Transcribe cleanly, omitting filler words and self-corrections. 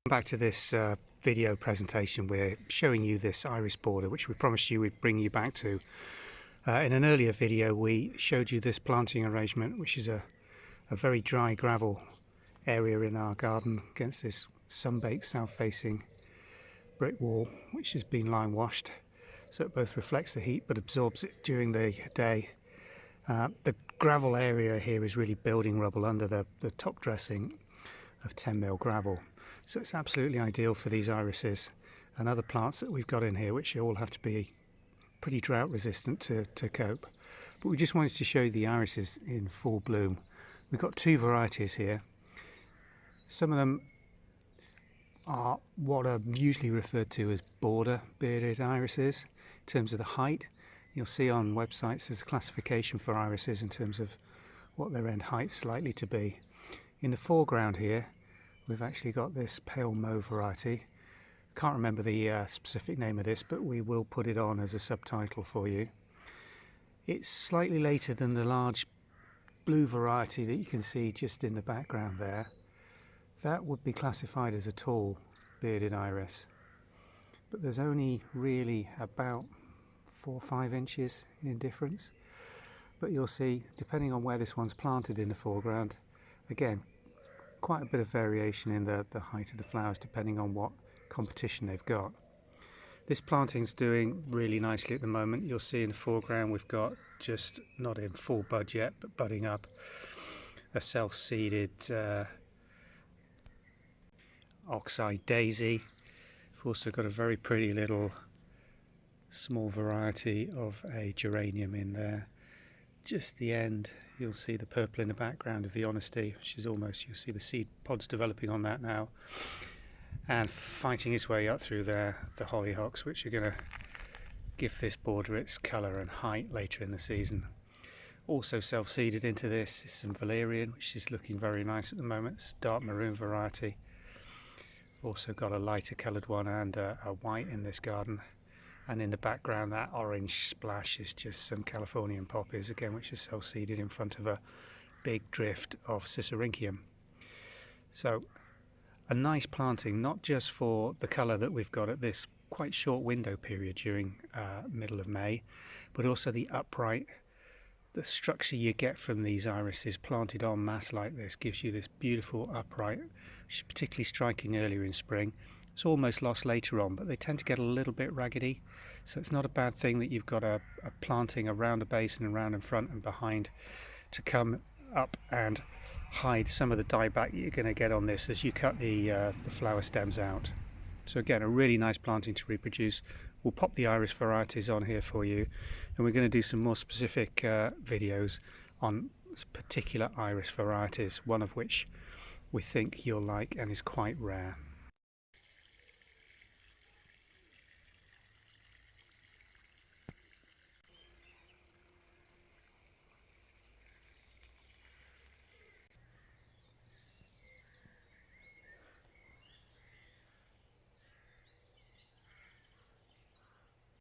Back to this video presentation. We're showing you this iris border, which we promised you we'd bring you back to. In an earlier video we showed you this planting arrangement, which is a very dry gravel area in our garden against this sun-baked south-facing brick wall, which has been lime washed, so it both reflects the heat but absorbs it during the day. The gravel area here is really building rubble under the top dressing of 10mm gravel, so it's absolutely ideal for these irises and other plants that we've got in here, which all have to be pretty drought resistant to cope. But we just wanted to show you the irises in full bloom. We've got two varieties here. Some of them are what are usually referred to as border bearded irises in terms of the height. You'll see on websites there's a classification for irises in terms of what their end height's likely to be. In the foreground here we've actually got this pale mauve variety. Can't remember the specific name of this, but we will put it on as a subtitle for you. It's slightly later than the large blue variety that you can see just in the background there. That would be classified as a tall bearded iris, but there's only really about 4 or 5 inches in difference. But you'll see, depending on where this one's planted in the foreground, again, quite a bit of variation in the height of the flowers depending on what competition they've got. This planting's doing really nicely at the moment. You'll see in the foreground we've got, just not in full bud yet, but budding up, a self-seeded oxeye daisy. We've also got a very pretty little small variety of a geranium in there. Just the end, you'll see the purple in the background of the honesty, which is almost, you'll see the seed pods developing on that now, and fighting its way up through there, the hollyhocks, which are going to give this border its colour and height later in the season. Also self-seeded into this is some valerian, which is looking very nice at the moment. It's a dark maroon variety. We've also got a lighter coloured one and a white in this garden. And in the background, that orange splash is just some Californian poppies, again, which is self-seeded in front of a big drift of Cicericium. So a nice planting, not just for the colour that we've got at this quite short window period during middle of May, but also the upright, the structure you get from these irises planted en masse like this gives you this beautiful upright, which is particularly striking earlier in spring. It's almost lost later on, but they tend to get a little bit raggedy, so it's not a bad thing that you've got a planting around the base and around in front and behind to come up and hide some of the dieback you're going to get on this as you cut the flower stems out. So again, a really nice planting to reproduce. We'll pop the iris varieties on here for you, and we're going to do some more specific videos on particular iris varieties, one of which we think you'll like and is quite rare.